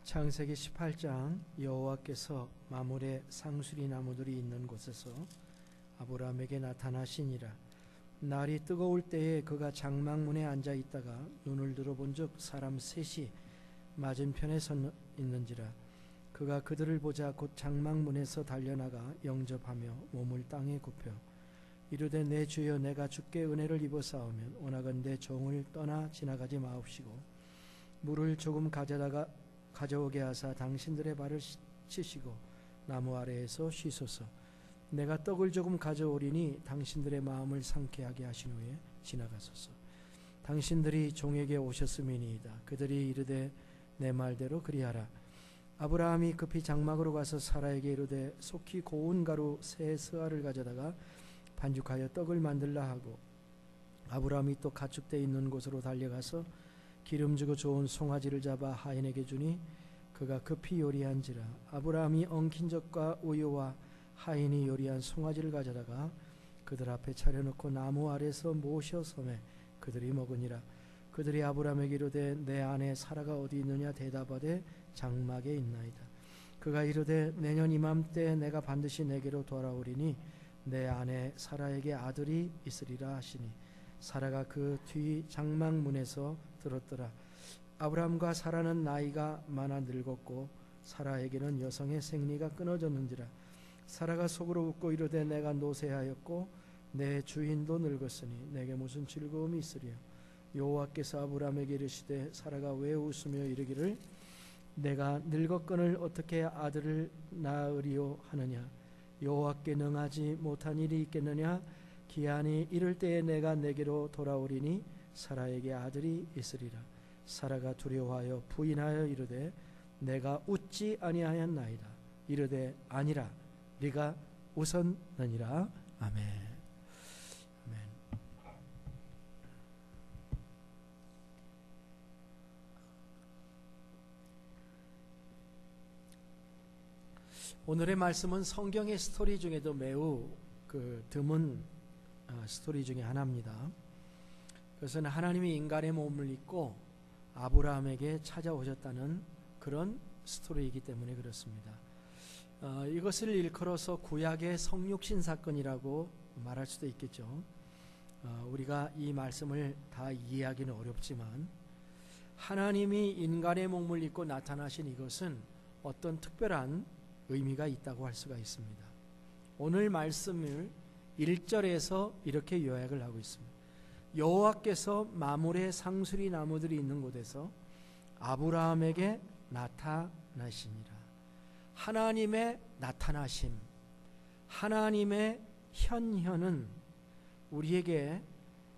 창세기 18장 여호와께서 마므레 상수리 나무들이 있는 곳에서 아브라함에게 나타나시니라. 날이 뜨거울 때에 그가 장막문에 앉아 있다가 눈을 들어본즉 사람 셋이 맞은편에 서 있는지라. 그가 그들을 보자 곧 장막문에서 달려나가 영접하며 몸을 땅에 굽혀 이르되 내 주여 내가 주께 은혜를 입어사오면 오나건 내 종을 떠나 지나가지 마옵시고 물을 조금 가져오게 하사 당신들의 발을 씻으시고 나무 아래에서 쉬소서. 내가 떡을 조금 가져오리니 당신들의 마음을 상쾌하게 하신 후에 지나가소서. 당신들이 종에게 오셨음이니이다. 그들이 이르되 내 말대로 그리하라. 아브라함이 급히 장막으로 가서 사라에게 이르되 속히 고운 가루 새 스아를 가져다가 반죽하여 떡을 만들라 하고, 아브라함이 또 가축대 있는 곳으로 달려가서 기름지고 좋은 송아지를 잡아 하인에게 주니 그가 급히 요리한지라. 아브라함이 엉킨 젖과 우유와 하인이 요리한 송아지를 가져다가 그들 앞에 차려놓고 나무 아래서 모셔 섬에 그들이 먹으니라. 그들이 아브라함에게 이르되 내 아내 사라가 어디 있느냐 대답하되 장막에 있나이다. 그가 이르되 내년 이맘때 내가 반드시 내게로 돌아오리니 내 아내 사라에게 아들이 있으리라 하시니 사라가 그 뒤 장막문에서 들었더라. 아브라함과 사라는 나이가 많아 늙었고 사라에게는 여성의 생리가 끊어졌는지라. 사라가 속으로 웃고 이르되 내가 노쇠하였고 내 주인도 늙었으니 내게 무슨 즐거움이 있으리요. 여호와께서 아브라함에게 이르시되 사라가 왜 웃으며 이르기를 내가 늙었거늘 어떻게 아들을 낳으리요 하느냐. 여호와께 능하지 못한 일이 있겠느냐. 기한이 이를 때에 내가 내게로 돌아오리니 사라에게 아들이 있으리라. 사라가 두려워하여 부인하여 이르되 내가 웃지 아니하였나이다. 이르되 아니라 네가 웃었느니라. 아멘. 아멘. 오늘의 말씀은 성경의 스토리 중에도 매우 드문 스토리 중에 하나입니다. 그것은 하나님이 인간의 몸을 입고 아브라함에게 찾아오셨다는 그런 스토리이기 때문에 그렇습니다. 이것을 일컬어서 구약의 성육신 사건이라고 말할 수도 있겠죠. 우리가 이 말씀을 다 이해하기는 어렵지만 하나님이 인간의 몸을 입고 나타나신 이것은 어떤 특별한 의미가 있다고 할 수가 있습니다. 오늘 말씀을 1절에서 이렇게 요약을 하고 있습니다. 여호와께서 마므레 상수리 나무들이 있는 곳에서 아브라함에게 나타나시니라. 하나님의 나타나심, 하나님의 현현은 우리에게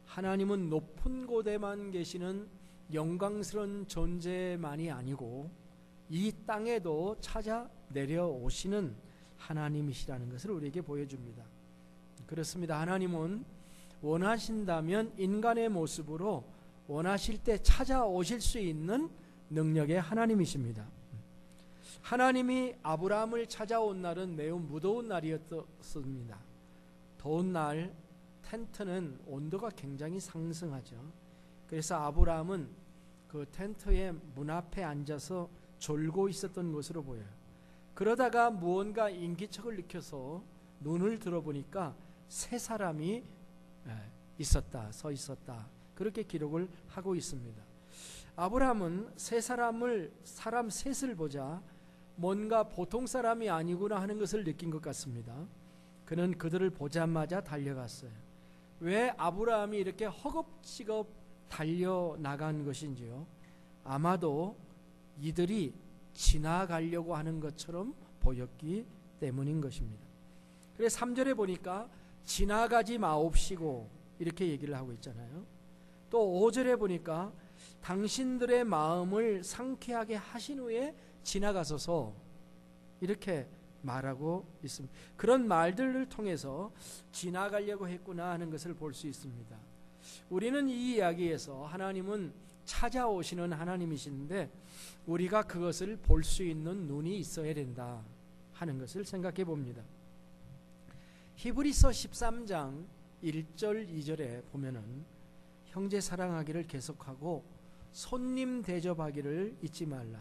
하나님은 높은 곳에만 계시는 영광스러운 존재만이 아니고 이 땅에도 찾아 내려오시는 하나님이시라는 것을 우리에게 보여줍니다. 그렇습니다. 하나님은 원하신다면 인간의 모습으로 원하실 때 찾아오실 수 있는 능력의 하나님이십니다. 하나님이 아브라함을 찾아온 날은 매우 무더운 날이었습니다. 더운 날 텐트는 온도가 굉장히 상승하죠. 그래서 아브라함은 그 텐트의 문 앞에 앉아서 졸고 있었던 것으로 보여요. 그러다가 무언가 인기척을 느껴서 눈을 들어보니까 세 사람이 있었다, 서 있었다, 그렇게 기록을 하고 있습니다. 아브라함은 사람 셋을 보자 뭔가 보통 사람이 아니구나 하는 것을 느낀 것 같습니다. 그는 그들을 보자마자 달려갔어요. 왜 아브라함이 이렇게 허겁지겁 달려나간 것인지요. 아마도 이들이 지나가려고 하는 것처럼 보였기 때문인 것입니다. 그래서 3절에 보니까 지나가지 마옵시고 이렇게 얘기를 하고 있잖아요. 또 5절에 보니까 당신들의 마음을 상쾌하게 하신 후에 지나가소서 이렇게 말하고 있습니다. 그런 말들을 통해서 지나가려고 했구나 하는 것을 볼 수 있습니다. 우리는 이 이야기에서 하나님은 찾아오시는 하나님이신데 우리가 그것을 볼 수 있는 눈이 있어야 된다 하는 것을 생각해 봅니다. 히브리서 13장 1절 2절에 보면은 형제 사랑하기를 계속하고 손님 대접하기를 잊지 말라.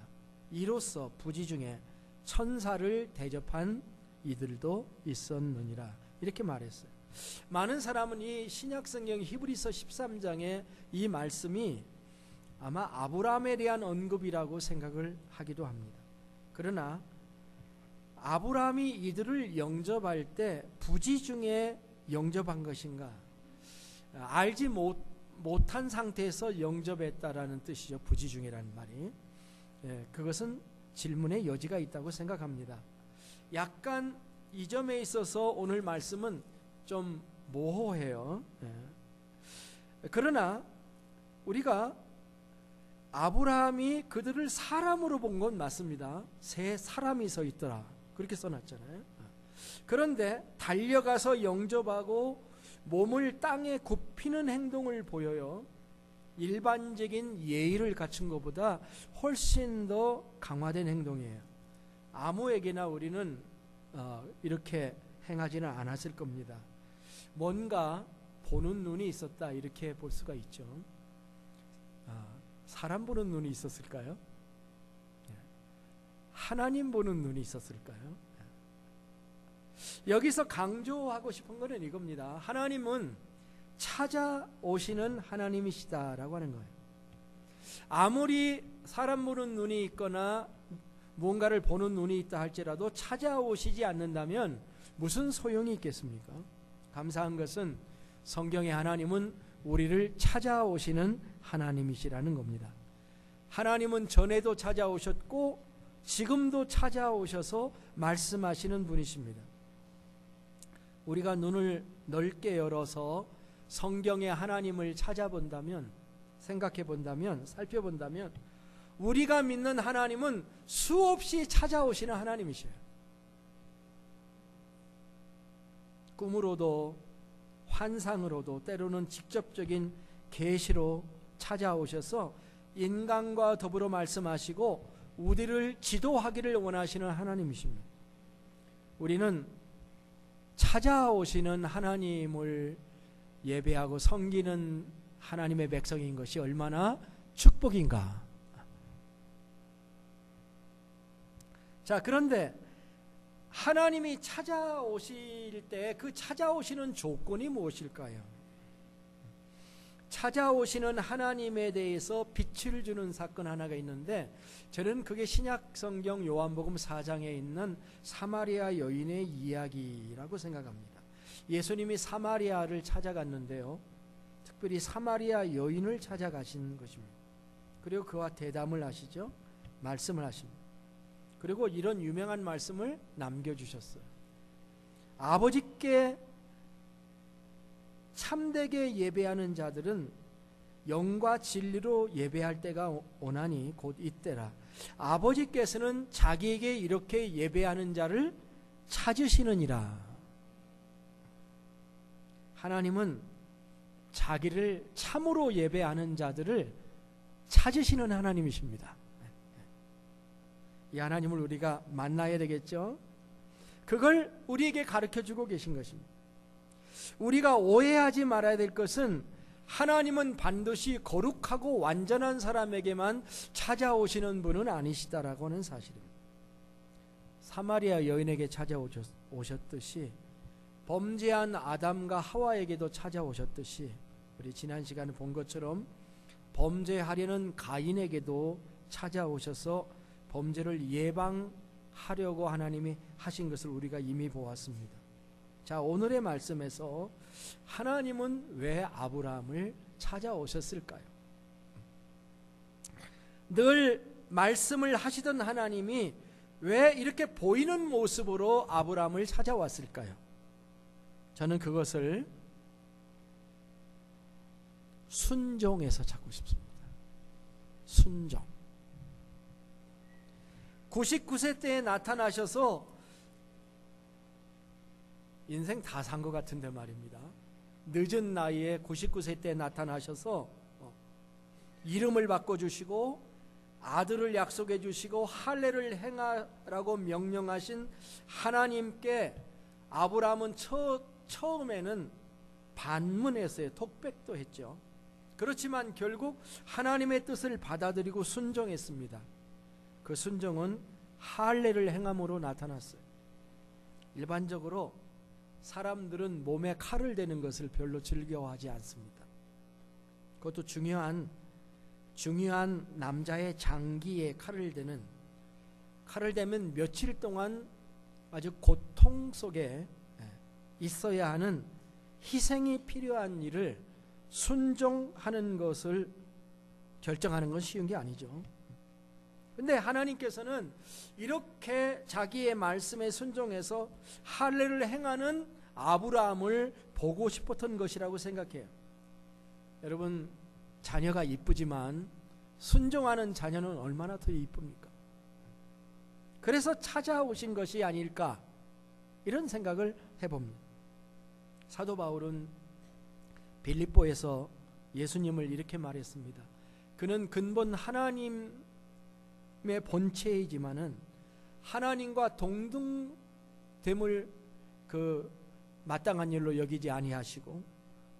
이로써 부지 중에 천사를 대접한 이들도 있었느니라. 이렇게 말했어요. 많은 사람은 이 신약성경 히브리서 13장의 이 말씀이 아마 아브라함에 대한 언급이라고 생각을 하기도 합니다. 그러나 아브라함이 이들을 영접할 때 부지 중에 영접한 것인가, 알지 못한 상태에서 영접했다라는 뜻이죠. 부지 중에라는 말이. 그것은 질문의 여지가 있다고 생각합니다. 약간 이 점에 있어서 오늘 말씀은 좀 모호해요. 그러나 우리가 아브라함이 그들을 사람으로 본 건 맞습니다. 새 사람이 서 있더라, 그렇게 써놨잖아요. 그런데 달려가서 영접하고 몸을 땅에 굽히는 행동을 보여요. 일반적인 예의를 갖춘 것보다 훨씬 더 강화된 행동이에요. 아무에게나 우리는 이렇게 행하지는 않았을 겁니다. 뭔가 보는 눈이 있었다, 이렇게 볼 수가 있죠. 사람 보는 눈이 있었을까요? 하나님 보는 눈이 있었을까요? 여기서 강조하고 싶은 것은 이겁니다. 하나님은 찾아오시는 하나님이시다라고 하는 거예요. 아무리 사람 보는 눈이 있거나 무언가를 보는 눈이 있다 할지라도 찾아오시지 않는다면 무슨 소용이 있겠습니까? 감사한 것은 성경의 하나님은 우리를 찾아오시는 하나님이시라는 겁니다. 하나님은 전에도 찾아오셨고 지금도 찾아오셔서 말씀하시는 분이십니다. 우리가 눈을 넓게 열어서 성경의 하나님을 찾아본다면, 생각해 본다면, 살펴본다면 우리가 믿는 하나님은 수없이 찾아오시는 하나님이셔요. 꿈으로도 환상으로도 때로는 직접적인 계시로 찾아오셔서 인간과 더불어 말씀하시고 우리를 지도하기를 원하시는 하나님이십니다. 우리는 찾아오시는 하나님을 예배하고 섬기는 하나님의 백성인 것이 얼마나 축복인가. 자, 그런데 하나님이 찾아오실 때 그 찾아오시는 조건이 무엇일까요? 찾아오시는 하나님에 대해서 빛을 주는 사건 하나가 있는데, 저는 그게 신약 성경 요한복음 4장에 있는 사마리아 여인의 이야기라고 생각합니다. 예수님이 사마리아를 찾아갔는데요, 특별히 사마리아 여인을 찾아가신 것입니다. 그리고 그와 대담을 하시죠. 말씀을 하십니다. 그리고 이런 유명한 말씀을 남겨주셨어요. 아버지께 참되게 예배하는 자들은 영과 진리로 예배할 때가 오나니 곧 이때라. 아버지께서는 자기에게 이렇게 예배하는 자를 찾으시느니라. 하나님은 자기를 참으로 예배하는 자들을 찾으시는 하나님이십니다. 이 하나님을 우리가 만나야 되겠죠. 그걸 우리에게 가르쳐주고 계신 것입니다. 우리가 오해하지 말아야 될 것은 하나님은 반드시 거룩하고 완전한 사람에게만 찾아오시는 분은 아니시다라고 하는 사실입니다. 사마리아 여인에게 찾아오셨듯이 범죄한 아담과 하와에게도 찾아오셨듯이 우리 지난 시간에 본 것처럼 범죄하려는 가인에게도 찾아오셔서 범죄를 예방하려고 하나님이 하신 것을 우리가 이미 보았습니다. 자, 오늘의 말씀에서 하나님은 왜 아브라함을 찾아오셨을까요? 늘 말씀을 하시던 하나님이 왜 이렇게 보이는 모습으로 아브라함을 찾아왔을까요? 저는 그것을 순종에서 찾고 싶습니다. 순종. 99세 때에 나타나셔서 인생 다 산 것 같은데 말입니다. 늦은 나이에 99세 때 나타나셔서 이름을 바꿔주시고 아들을 약속해 주시고 할례를 행하라고 명령하신 하나님께 아브라함은 처음에는 반문했어요. 독백도 했죠. 그렇지만 결국 하나님의 뜻을 받아들이고 순종했습니다. 그 순종은 할례를 행함으로 나타났어요. 일반적으로 사람들은 몸에 칼을 대는 것을 별로 즐거워하지 않습니다. 그것도 중요한 남자의 장기에 칼을 대면 며칠 동안 아주 고통 속에 있어야 하는 희생이 필요한 일을 순종하는 것을 결정하는 건 쉬운 게 아니죠. 근데 하나님께서는 이렇게 자기의 말씀에 순종해서 할례를 행하는 아브라함을 보고 싶었던 것이라고 생각해요. 여러분, 자녀가 이쁘지만 순종하는 자녀는 얼마나 더 이쁩니까? 그래서 찾아오신 것이 아닐까, 이런 생각을 해봅니다. 사도 바울은 빌립보에서 예수님을 이렇게 말했습니다. 그는 근본 하나님의 본체이지만은 하나님과 동등됨을 마땅한 일로 여기지 아니하시고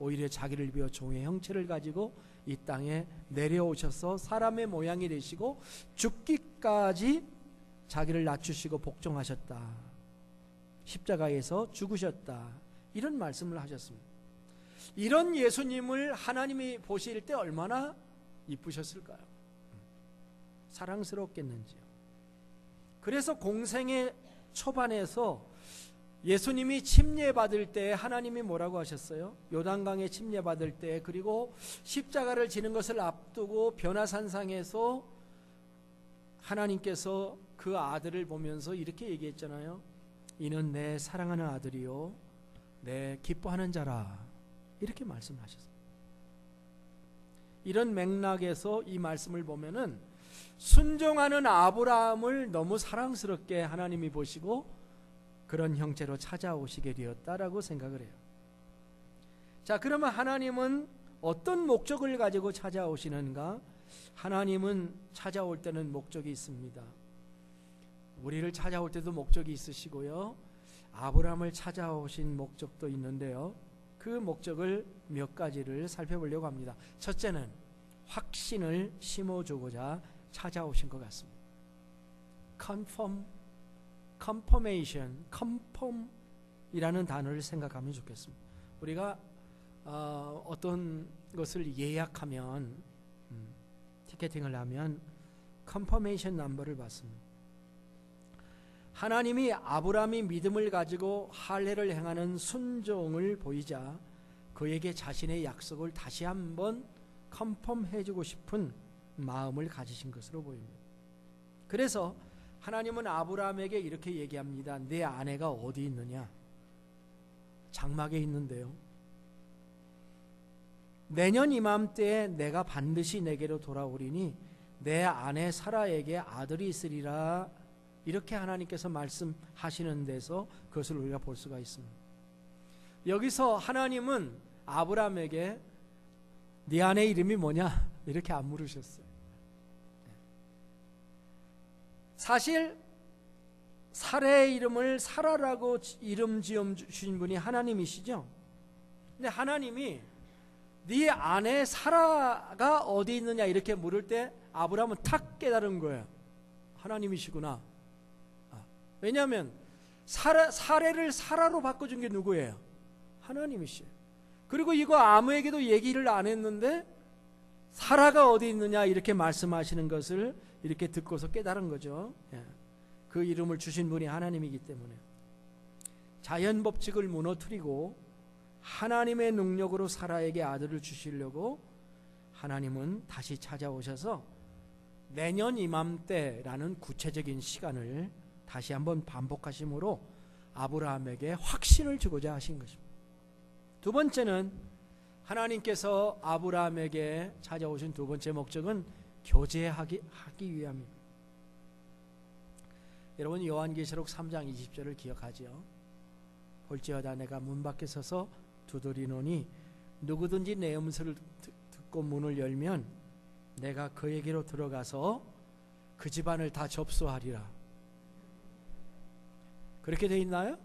오히려 자기를 비워 종의 형체를 가지고 이 땅에 내려오셔서 사람의 모양이 되시고 죽기까지 자기를 낮추시고 복종하셨다. 십자가에서 죽으셨다. 이런 말씀을 하셨습니다. 이런 예수님을 하나님이 보실 때 얼마나 이쁘셨을까요? 사랑스럽겠는지요. 그래서 공생의 초반에서 예수님이 침례받을 때 하나님이 뭐라고 하셨어요? 요단강에 침례받을 때, 그리고 십자가를 지는 것을 앞두고 변화산상에서 하나님께서 그 아들을 보면서 이렇게 얘기했잖아요. 이는 내 사랑하는 아들이요 내 기뻐하는 자라, 이렇게 말씀하셨어요. 이런 맥락에서 이 말씀을 보면은 순종하는 아브라함을 너무 사랑스럽게 하나님이 보시고 그런 형체로 찾아오시게 되었다라고 생각을 해요. 자, 그러면 하나님은 어떤 목적을 가지고 찾아오시는가? 하나님은 찾아올 때는 목적이 있습니다. 우리를 찾아올 때도 목적이 있으시고요, 아브라함을 찾아오신 목적도 있는데요, 그 목적을 몇 가지를 살펴보려고 합니다. 첫째는 확신을 심어주고자 찾아오신 것 같습니다. confirmation, confirm이라는 단어를 생각하면 좋겠습니다. 우리가 어떤 것을 예약하면, 티켓팅을 하면 confirmation 넘버를 받습니다. 하나님이 아브라함이 믿음을 가지고 할례를 행하는 순종을 보이자 그에게 자신의 약속을 다시 한번 컨펌해주고 싶은 마음을 가지신 것으로 보입니다. 그래서 하나님은 아브라함에게 이렇게 얘기합니다. 내 아내가 어디 있느냐? 장막에 있는데요. 내년 이맘때에 내가 반드시 내게로 돌아오리니 내 아내 사라에게 아들이 있으리라. 이렇게 하나님께서 말씀하시는 데서 그것을 우리가 볼 수가 있습니다. 여기서 하나님은 아브라함에게 네 아내 이름이 뭐냐? 이렇게 안 물으셨어요. 사실 사라의 이름을 사라라고 이름 지어 주신 분이 하나님이시죠. 근데 하나님이 네 아내 사라가 어디 있느냐 이렇게 물을 때 아브라함은 탁 깨달은 거예요. 하나님이시구나. 왜냐하면 사례를 사라로 바꿔준 게 누구예요? 하나님이시에요. 그리고 이거 아무에게도 얘기를 안 했는데 사라가 어디 있느냐 이렇게 말씀하시는 것을 이렇게 듣고서 깨달은 거죠. 그 이름을 주신 분이 하나님이기 때문에 자연 법칙을 무너뜨리고 하나님의 능력으로 사라에게 아들을 주시려고 하나님은 다시 찾아오셔서 내년 이맘때라는 구체적인 시간을 다시 한번 반복하심으로 아브라함에게 확신을 주고자 하신 것입니다. 두 번째는 하나님께서 아브라함에게 찾아오신 두 번째 목적은 교제하기 위함입니다. 여러분 요한계시록 3장 20절을 기억하죠? 볼지어다 내가 문 밖에 서서 두드리노니 누구든지 내 음성을 듣고 문을 열면 내가 그에게로 들어가서 그 집안을 다 접수하리라. 그렇게 돼 있나요?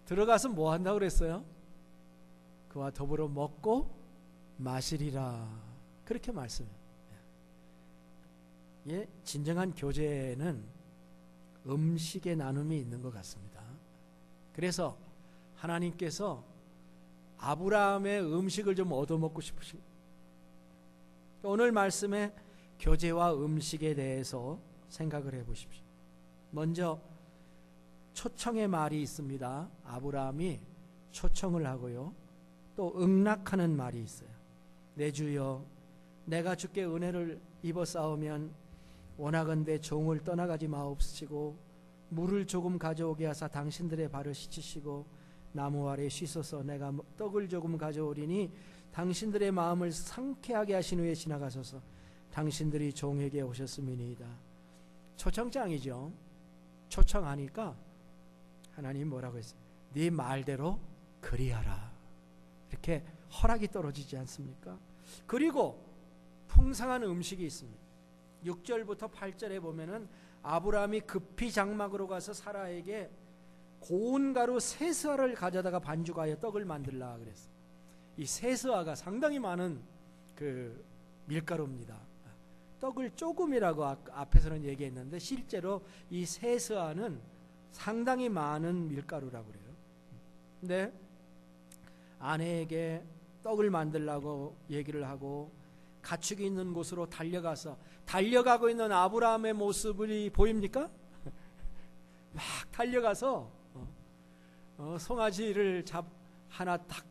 들어가서 뭐 한다고 그랬어요? 그와 더불어 먹고 마시리라. 그렇게 말씀해요. 예, 진정한 교제는 음식의 나눔이 있는 것 같습니다. 그래서 하나님께서 아브라함의 음식을 좀 얻어먹고 싶으십니다. 오늘 말씀에 교제와 음식에 대해서 생각을 해보십시오. 먼저 초청의 말이 있습니다. 아브라함이 초청을 하고요, 또 응낙하는 말이 있어요. 내 주여, 내가 주께 은혜를 입어 싸우면 원하건대 종을 떠나가지 마옵시고 물을 조금 가져오게 하사 당신들의 발을 씻으시고 나무 아래 쉬소서. 내가 떡을 조금 가져오리니 당신들의 마음을 상쾌하게 하신 후에 지나가소서. 당신들이 종에게 오셨음이니이다. 초청장이죠. 초청하니까 하나님 뭐라고 했어요? 네 말대로 그리하라. 이렇게 허락이 떨어지지 않습니까? 그리고 풍성한 음식이 있습니다. 6절부터 8절에 보면은 아브라함이 급히 장막으로 가서 사라에게 고운 가루 세스아를 가져다가 반죽하여 떡을 만들라 그랬어요. 이 세스아가 상당히 많은 그 밀가루입니다. 떡을 조금이라고 앞에서는 얘기했는데 실제로 이 세스아는 상당히 많은 밀가루라고 그래요. 근데 아내에게 떡을 만들라고 얘기를 하고 가축이 있는 곳으로 달려가서 달려가고 있는 아브라함의 모습이 보입니까? 막 달려가서 송아지를 하나 딱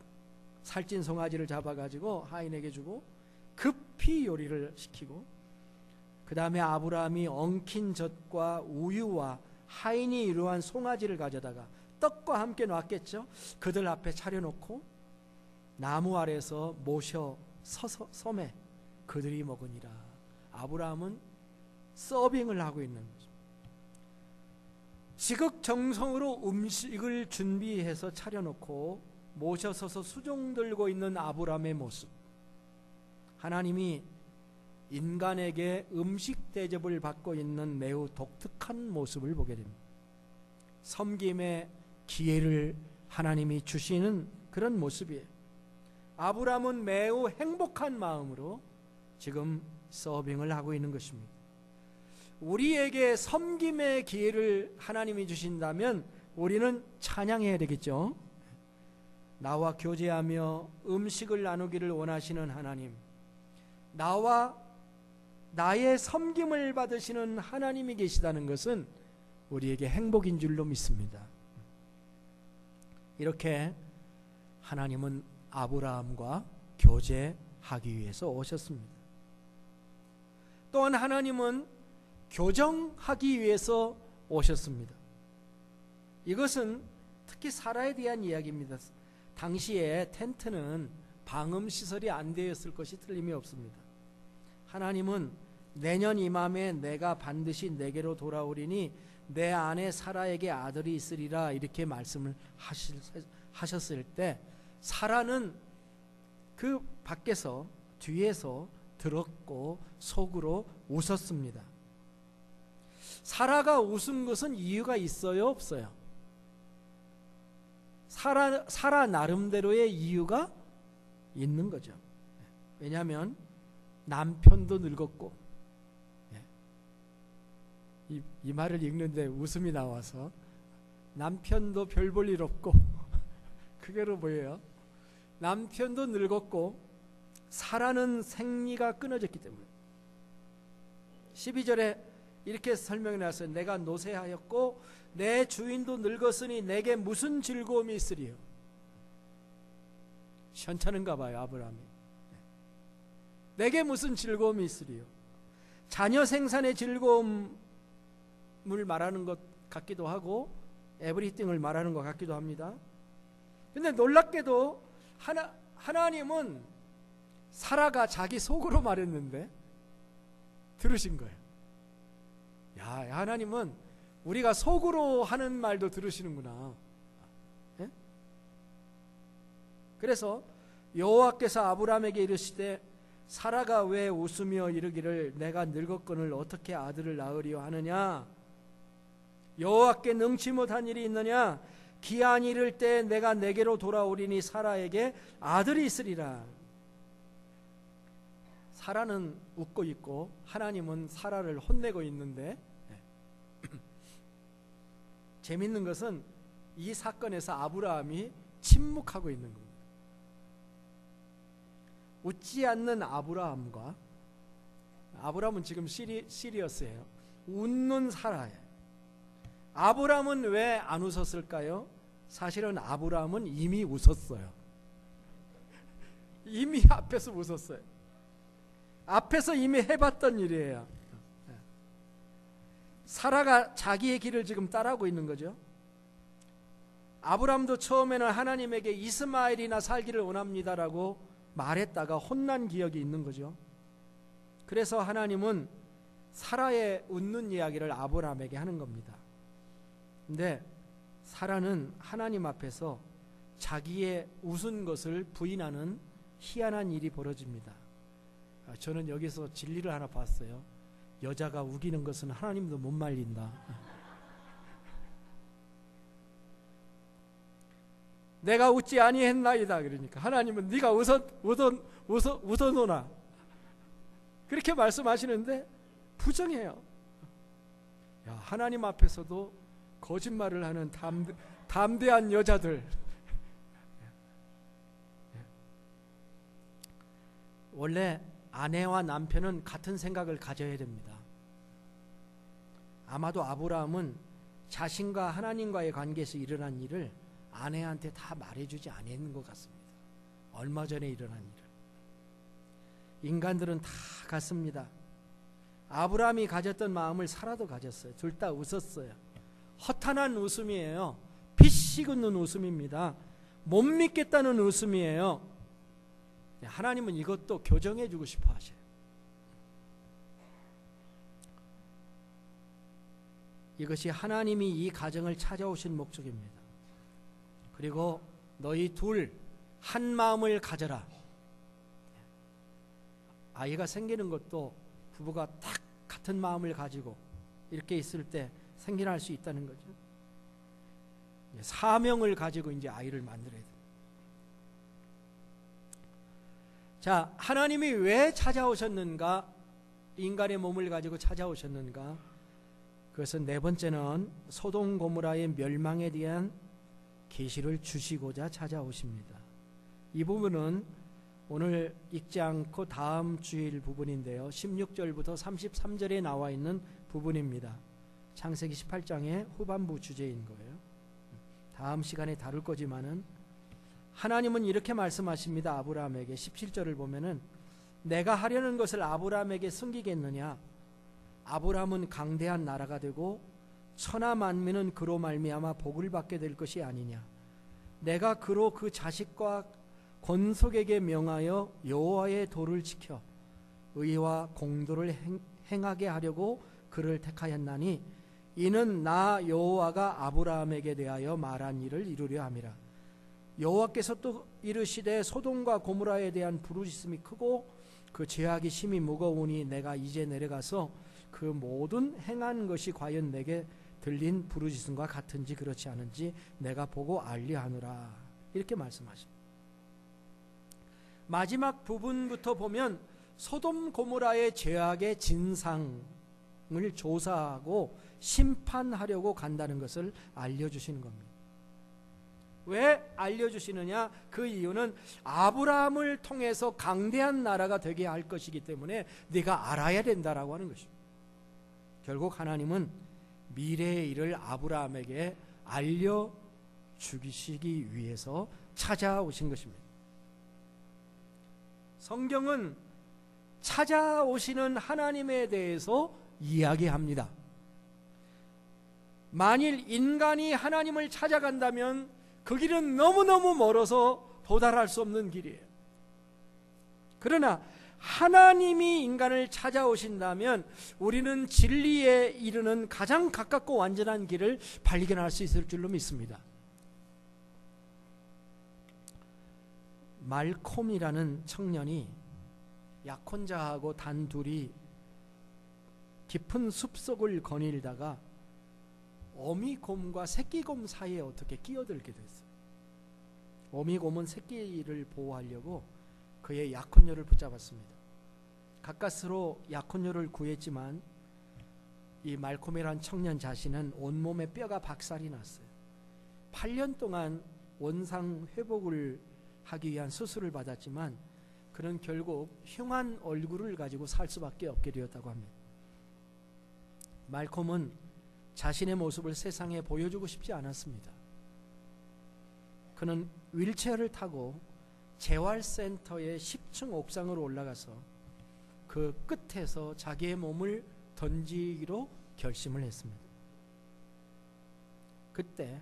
살찐 송아지를 잡아가지고 하인에게 주고 급히 요리를 시키고, 그 다음에 아브라함이 엉킨 젖과 우유와 하인이 이루한 송아지를 가져다가 떡과 함께 놨겠죠. 그들 앞에 차려놓고 나무 아래서 모셔 서서 섬에 그들이 먹으니라. 아브라함은 서빙을 하고 있는 거죠. 지극정성으로 음식을 준비해서 차려놓고 모셔서서 수종 들고 있는 아브라함의 모습, 하나님이 인간에게 음식 대접을 받고 있는 매우 독특한 모습을 보게 됩니다. 섬김의 기회를 하나님이 주시는 그런 모습이에요. 아브라함은 매우 행복한 마음으로 지금 서빙을 하고 있는 것입니다. 우리에게 섬김의 기회를 하나님이 주신다면 우리는 찬양해야 되겠죠. 나와 교제하며 음식을 나누기를 원하시는 하나님, 나와 나의 섬김을 받으시는 하나님이 계시다는 것은 우리에게 행복인 줄로 믿습니다. 이렇게 하나님은 아브라함과 교제하기 위해서 오셨습니다. 또한 하나님은 교정하기 위해서 오셨습니다. 이것은 특히 사라에 대한 이야기입니다. 당시에 텐트는 방음시설이 안 되었을 것이 틀림이 없습니다. 하나님은 내년 이맘에 내가 반드시 내게로 돌아오리니 내 아내 사라에게 아들이 있으리라, 이렇게 말씀을 하셨을 때 사라는 그 밖에서 뒤에서 들었고 속으로 웃었습니다. 사라가 웃은 것은 이유가 있어요, 없어요? 사라 나름대로의 이유가 있는 거죠. 왜냐하면 남편도 늙었고, 이 말을 읽는데 웃음이 나와서, 남편도 별 볼 일 없고 그게로 뭐예요? 남편도 늙었고 사라는 생리가 끊어졌기 때문에. 12절에 이렇게 설명해 놨어요. 내가 노쇠하였고 내 주인도 늙었으니 내게 무슨 즐거움이 있으리요. 현찮은가 봐요, 아브라함이. 내게 무슨 즐거움이 있으리요. 자녀 생산의 즐거움을 말하는 것 같기도 하고 에브리띵을 말하는 것 같기도 합니다. 근데 놀랍게도 하나님은 사라가 자기 속으로 말했는데 들으신 거예요. 야, 하나님은 우리가 속으로 하는 말도 들으시는구나. 예? 그래서 여호와께서 아브라함에게 이르시되 사라가 왜 웃으며 이르기를 내가 늙었거늘 어떻게 아들을 낳으리요 하느냐. 여호와께 능치 못한 일이 있느냐. 기한이 이를 때 내가 내게로 돌아오리니 사라에게 아들이 있으리라. 사라는 웃고 있고 하나님은 사라를 혼내고 있는데, 재밌는 것은 이 사건에서 아브라함이 침묵하고 있는 겁니다. 웃지 않는 아브라함과, 아브라함은 지금 시리어스예요. 웃는 사라예요. 아브라함은 왜 안 웃었을까요? 사실은 아브라함은 이미 웃었어요. 이미 앞에서 웃었어요. 앞에서 이미 해봤던 일이에요. 사라가 자기의 길을 지금 따라오고 있는 거죠. 아브라함도 처음에는 하나님에게 이스마엘이나 살기를 원합니다라고 말했다가 혼난 기억이 있는 거죠. 그래서 하나님은 사라의 웃는 이야기를 아브라함에게 하는 겁니다. 근데 사라는 하나님 앞에서 자기의 웃은 것을 부인하는 희한한 일이 벌어집니다. 저는 여기서 진리를 하나 봤어요. 여자가 우기는 것은 하나님도 못 말린다. 내가 웃지 아니했나이다. 그러니까 하나님은 네가 웃어노나 그렇게 말씀하시는데 부정해요. 야, 하나님 앞에서도 거짓말을 하는 담대한 여자들. 원래 아내와 남편은 같은 생각을 가져야 됩니다. 아마도 아브라함은 자신과 하나님과의 관계에서 일어난 일을 아내한테 다 말해주지 않았는 것 같습니다. 얼마 전에 일어난 일을. 인간들은 다 같습니다. 아브라함이 가졌던 마음을 사라도 가졌어요. 둘 다 웃었어요. 허탄한 웃음이에요. 피식 웃는 웃음입니다. 못 믿겠다는 웃음이에요. 하나님은 이것도 교정해 주고 싶어 하셔요. 이것이 하나님이 이 가정을 찾아오신 목적입니다. 그리고 너희 둘 한 마음을 가져라. 아이가 생기는 것도 부부가 딱 같은 마음을 가지고 이렇게 있을 때 생겨날 수 있다는 거죠. 사명을 가지고 이제 아이를 만들어야 돼요. 자, 하나님이 왜 찾아오셨는가? 인간의 몸을 가지고 찾아오셨는가? 그것은 네 번째는 소돔 고모라의 멸망에 대한 계시를 주시고자 찾아오십니다. 이 부분은 오늘 읽지 않고 다음 주일 부분인데요. 16절부터 33절에 나와 있는 부분입니다. 창세기 18장의 후반부 주제인 거예요. 다음 시간에 다룰 거지만은 하나님은 이렇게 말씀하십니다. 아브라함에게 17절을 보면은 내가 하려는 것을 아브라함에게 숨기겠느냐? 아브라함은 강대한 나라가 되고 천하 만민은 그로 말미암아 복을 받게 될 것이 아니냐? 내가 그로 그 자식과 권속에게 명하여 여호와의 도를 지켜 의와 공도를 행하게 하려고 그를 택하였나니 이는 나 여호와가 아브라함에게 대하여 말한 일을 이루려 함이라. 여호와께서 또 이르시되 소돔과 고모라에 대한 부르짖음이 크고 그 죄악이 심히 무거우니 내가 이제 내려가서 그 모든 행한 것이 과연 내게 들린 부르짖음과 같은지 그렇지 않은지 내가 보고 알리하노라. 이렇게 말씀하십니다. 마지막 부분부터 보면 소돔 고모라의 죄악의 진상을 조사하고 심판하려고 간다는 것을 알려주시는 겁니다. 왜 알려주시느냐? 그 이유는 아브라함을 통해서 강대한 나라가 되게 할 것이기 때문에 네가 알아야 된다라고 하는 것입니다. 결국 하나님은 미래의 일을 아브라함에게 알려주시기 위해서 찾아오신 것입니다. 성경은 찾아오시는 하나님에 대해서 이야기합니다. 만일 인간이 하나님을 찾아간다면 그 길은 너무너무 멀어서 도달할 수 없는 길이에요. 그러나 하나님이 인간을 찾아오신다면 우리는 진리에 이르는 가장 가깝고 완전한 길을 발견할 수 있을 줄로 믿습니다. 말콤이라는 청년이 약혼자하고 단둘이 깊은 숲속을 거닐다가 어미곰과 새끼곰 사이에 어떻게 끼어들게 됐어요. 어미곰은 새끼를 보호하려고 그의 약혼녀를 붙잡았습니다. 가까스로 약혼녀를 구했지만 이 말콤이란 청년 자신은 온몸에 뼈가 박살이 났어요. 8년 동안 원상 회복을 하기 위한 수술을 받았지만 그는 결국 흉한 얼굴을 가지고 살 수밖에 없게 되었다고 합니다. 말콤은 자신의 모습을 세상에 보여주고 싶지 않았습니다. 그는 휠체어를 타고 재활센터의 10층 옥상으로 올라가서 그 끝에서 자기의 몸을 던지기로 결심을 했습니다. 그때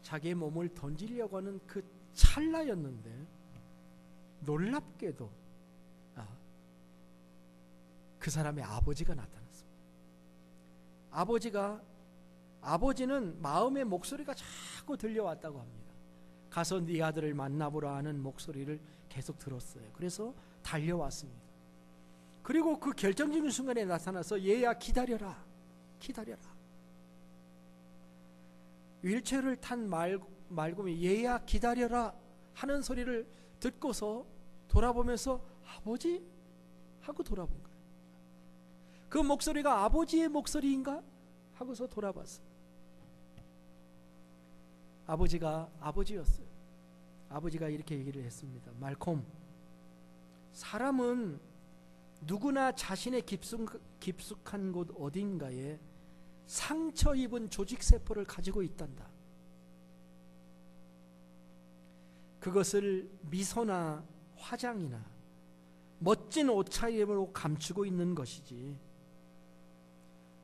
자기의 몸을 던지려고 하는 그 찰나였는데 놀랍게도 그 사람의 아버지가 나타났습니다. 아버지는 마음의 목소리가 자꾸 들려왔다고 합니다. 가서 네 아들을 만나보라 하는 목소리를 계속 들었어요. 그래서 달려왔습니다. 그리고 그 결정적인 순간에 나타나서 얘야 기다려라. 휠체어를 탄 말곰이 얘야 기다려라 하는 소리를 듣고서 돌아보면서 아버지? 하고 돌아본 거예요. 그 목소리가 아버지의 목소리인가? 하고서 돌아봤어요. 아버지가 아버지였어요. 아버지가 이렇게 얘기를 했습니다. 말콤, 사람은 누구나 자신의 깊숙한 곳 어딘가에 상처 입은 조직세포를 가지고 있단다. 그것을 미소나 화장이나 멋진 옷차림으로 감추고 있는 것이지,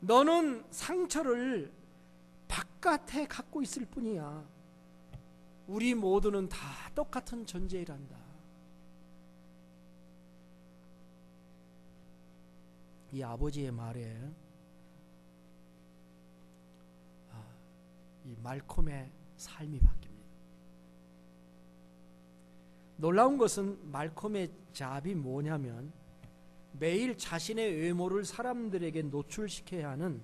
너는 상처를 바깥에 갖고 있을 뿐이야. 우리 모두는 다 똑같은 존재이란다. 이 아버지의 말에 이 말콤의 삶이 바뀝니다. 놀라운 것은 말콤의 잡이 뭐냐면 매일 자신의 외모를 사람들에게 노출시켜야 하는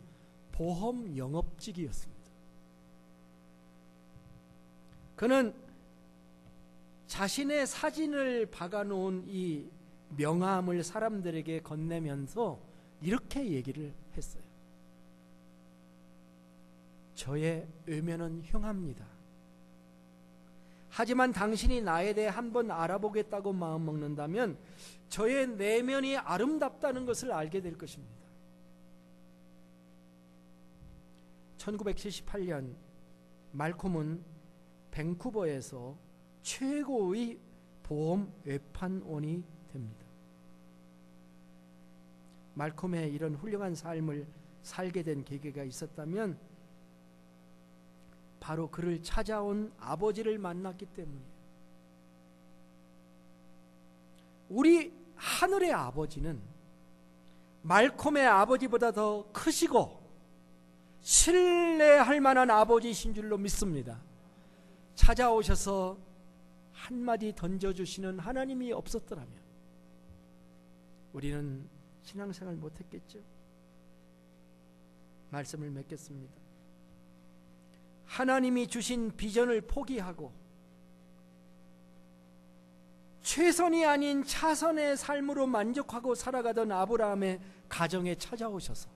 보험 영업직이었습니다. 그는 자신의 사진을 박아놓은 이 명함을 사람들에게 건네면서 이렇게 얘기를 했어요. 저의 외면은 흉합니다. 하지만 당신이 나에 대해 한번 알아보겠다고 마음먹는다면 저의 내면이 아름답다는 것을 알게 될 것입니다. 1978년 말콤은 밴쿠버에서 최고의 보험 외판원이 됩니다. 말콤의 이런 훌륭한 삶을 살게 된 계기가 있었다면 바로 그를 찾아온 아버지를 만났기 때문이에요. 우리 하늘의 아버지는 말콤의 아버지보다 더 크시고 신뢰할 만한 아버지이신 줄로 믿습니다. 찾아오셔서 한마디 던져주시는 하나님이 없었더라면 우리는 신앙생활 못했겠죠. 말씀을 맺겠습니다. 하나님이 주신 비전을 포기하고 최선이 아닌 차선의 삶으로 만족하고 살아가던 아브라함의 가정에 찾아오셔서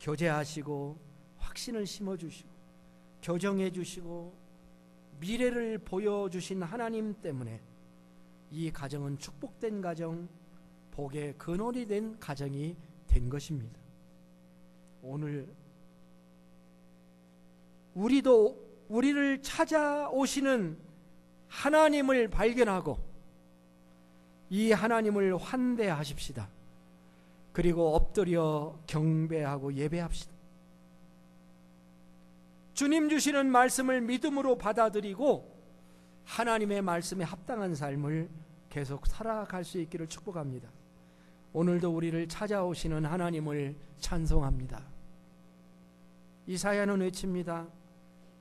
교제하시고 확신을 심어주시고 교정해 주시고 미래를 보여주신 하나님 때문에 이 가정은 축복된 가정, 복의 근원이 된 가정이 된 것입니다. 오늘 우리도 우리를 찾아오시는 하나님을 발견하고 이 하나님을 환대하십시다. 그리고 엎드려 경배하고 예배합시다. 주님 주시는 말씀을 믿음으로 받아들이고 하나님의 말씀에 합당한 삶을 계속 살아갈 수 있기를 축복합니다. 오늘도 우리를 찾아오시는 하나님을 찬송합니다. 이사야는 외칩니다.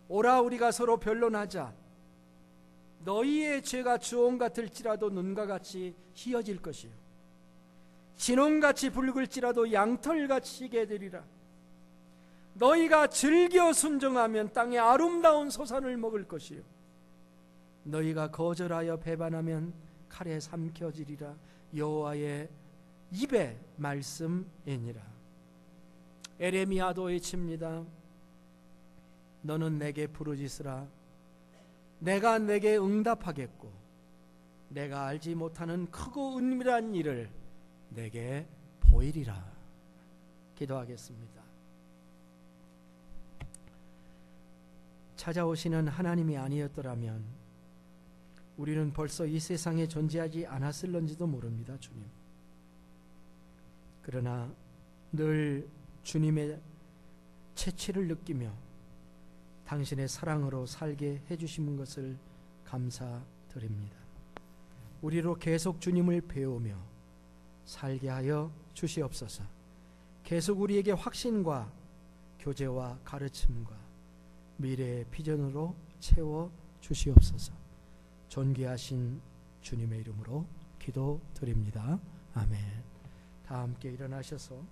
오라 우리가 서로 변론하자. 너희의 죄가 주홍 같을지라도 눈과 같이 희어질 것이요 진홍같이 붉을지라도 양털같이 희게 되리라. 너희가 즐겨 순종하면 땅에 아름다운 소산을 먹을 것이요 너희가 거절하여 배반하면 칼에 삼켜지리라. 여호와의 입의 말씀이니라. 에레미야도 외칩니다. 너는 내게 부르짖으라. 내가 내게 응답하겠고 내가 알지 못하는 크고 은밀한 일을 내게 보이리라. 기도하겠습니다. 찾아오시는 하나님이 아니었더라면 우리는 벌써 이 세상에 존재하지 않았을런지도 모릅니다. 주님. 그러나 늘 주님의 채취를 느끼며 당신의 사랑으로 살게 해주시는 것을 감사드립니다. 우리로 계속 주님을 배우며 살게 하여 주시옵소서. 계속 우리에게 확신과 교제와 가르침과 미래의 비전으로 채워 주시옵소서. 존귀하신 주님의 이름으로 기도드립니다. 아멘. 다 함께 일어나셔서